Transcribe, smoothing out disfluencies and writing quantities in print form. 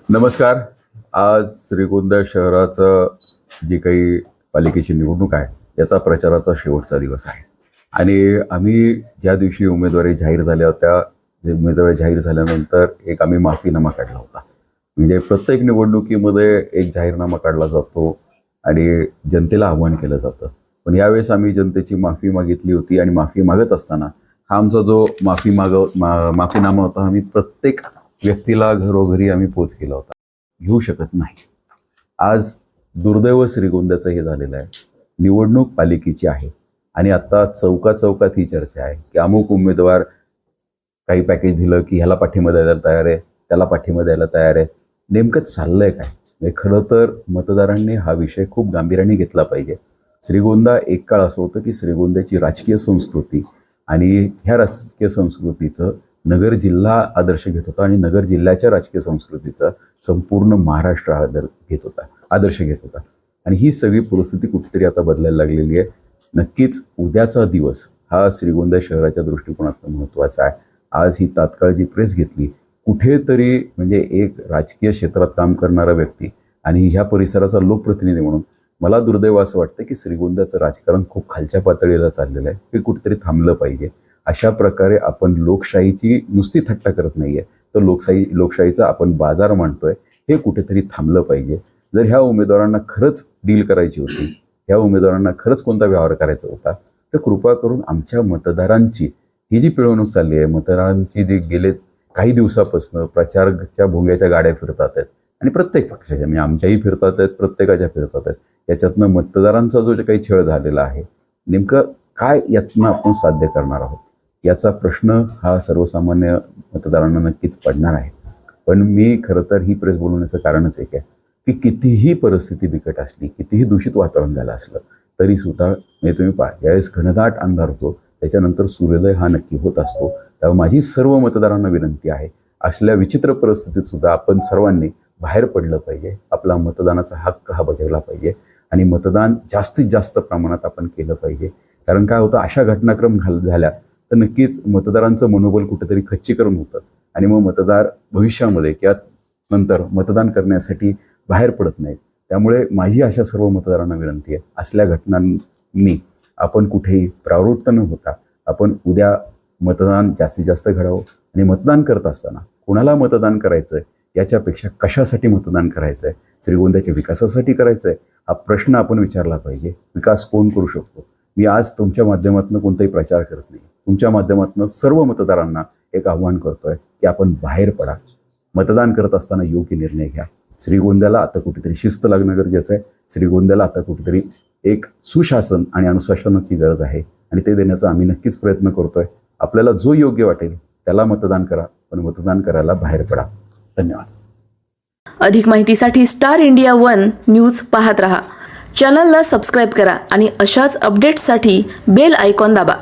नमस्कार. आज श्रीगोंदा शहराचं जी काही पालिकेची निवडणूक आहे याचा प्रचाराचा शेवटचा दिवस आहे आणि आम्ही ज्या दिवशी उमेदवारी जाहीर झाल्या होत्या, उमेदवारी जाहीर झाल्यानंतर एक आम्ही माफीनामा काढला होता. म्हणजे प्रत्येक निवडणुकीमध्ये एक जाहीरनामा काढला जातो आणि जनतेला आव्हान केलं जातं. पण यावेळेस आम्ही जनतेची माफी मागितली होती आणि माफी मागत असताना हा आमचा जो माफीनामा होता, आम्ही प्रत्येक व्यक्तीला घरोघरी आम्ही पोच केला होता. घेऊ शकत नाही. आज दुर्दैव श्रीगोंद्याचं हे झालेलं आहे. निवडणूक पालिकेची आहे आणि आता चौकात ही चर्चा आहे की अमुक उमेदवार काही पॅकेज दिलं की ह्याला पाठिंबा द्यायला तयार आहे, त्याला पाठिंबा द्यायला तयार आहे. नेमकं चाललंय काय? म्हणजे खरं तर मतदारांनी हा विषय खूप गांभीर्याने घेतला पाहिजे. श्रीगोंदा एक काळ असं होतं की श्रीगोंद्याची राजकीय संस्कृती आणि ह्या राजकीय संस्कृतीचं नगर जिल्हा आदर्श घेत होता आणि नगर जिल्ह्याच्या राजकीय संस्कृतीचा संपूर्ण महाराष्ट्र आदर्श घेत होता आणि ही सगळी परिस्थिती कुठेतरी आता बदलायला लागलेली आहे. नक्कीच उद्याचा दिवस हा श्रीगोंदा शहराच्या दृष्टिकोनातून महत्त्वाचा आहे. आज ही तात्काळ जी प्रेस घेतली, कुठेतरी म्हणजे एक राजकीय क्षेत्रात काम करणारा व्यक्ती आणि ह्या परिसराचा लोकप्रतिनिधी म्हणून मला दुर्दैव असं वाटतं की श्रीगोंद्याचं राजकारण खूप खालच्या पातळीला चाललेलं आहे. हे कुठेतरी थांबलं पाहिजे. अशा प्रकारे आपण लोकशाहीची नुसती थट्टा करत नाहीये, तर लोकशाहीचा आपण बाजार मांडतोय, हे कुठेतरी थांबलं पाहिजे. जर ह्या उमेदवारांना खरंच डील करायची होती, ह्या उमेदवारांना खरंच कोणता व्यवहार करायचा होता, तर कृपा करून आमच्या मतदारांची ही जी पिळवणूक चालली आहे, मतदारांची जी गेले काही दिवसापासून प्रचाराच्या भोंग्याच्या गाड्या फिरतात आहेत आणि प्रत्येक पक्षाच्या म्हणजे आमच्याही फिरतात आहेत, प्रत्येकाच्या फिरतात आहेत. याच्यातनं मतदारांचा जो काही छळ झालेला आहे, नेमकं काय यातनं आपण साध्य करणार आहोत याचा प्रश्न हा सर्वसामान्य मतदारांना नक्कीच पडणार आहे. पण मी खरं तर ही प्रेस बोलवण्याचं कारणच एक आहे की कितीही परिस्थिती बिकट असली, कितीही दूषित वातावरण झालं असलं तरीसुद्धा म्हणजे तुम्ही पहा, ज्यावेळेस घनदाट अंधार होतो त्याच्यानंतर सूर्योदय हा नक्की होत असतो. त्यामुळे माझी सर्व मतदारांना विनंती आहे, असल्या विचित्र परिस्थितीत सुद्धा आपण सर्वांनी बाहेर पडलं पाहिजे. आपला मतदानाचा हक्क हा बजावला पाहिजे आणि मतदान जास्तीत जास्त प्रमाणात आपण केलं पाहिजे. कारण काय होतं, अशा घटनाक्रम झाल्या तर नक्कीच मतदारांचं मनोबल कुठेतरी खच्चीकरण होतं आणि मग मतदार भविष्यामध्ये किंवा नंतर मतदान करण्यासाठी बाहेर पडत नाहीत. त्यामुळे माझी अशा सर्व मतदारांना विनंती आहे, असल्या घटनांनी आपण कुठेही प्रवृत्त न होता आपण उद्या मतदान जास्तीत जास्त घडावं आणि मतदान करत असताना कोणाला मतदान करायचं आहे याच्यापेक्षा कशासाठी मतदान करायचं आहे, श्रीगोंद्याच्या विकासासाठी करायचं आहे हा प्रश्न आपण विचारला पाहिजे. विकास कोण करू शकतो? मी आज तुमच्या माध्यमातून कोणताही प्रचार करत नाही, तुमच्या माध्यमातून सर्व मतदारांना एक आव्हान करतोय की आपण बाहेर पडा, मतदान करत असताना योग्य निर्णय घ्या. श्रीगोंद्याला आता कुठेतरी शिस्त लागणं गरजेचं आहे. श्रीगोंद्याला आता कुठेतरी एक सुशासन आणि अनुशासनाची गरज आहे आणि ते देण्याचा आम्ही नक्कीच प्रयत्न करतोय. आपल्याला जो योग्य वाटेल त्याला मतदान करा, पण मतदान करायला बाहेर पडा. धन्यवाद. अधिक माहितीसाठी स्टार इंडिया 1 न्यूज पाहत रहा. चॅनलला सबस्क्राईब करा आणि अशाच अपडेट्ससाठी बेल आयकॉन दाबा.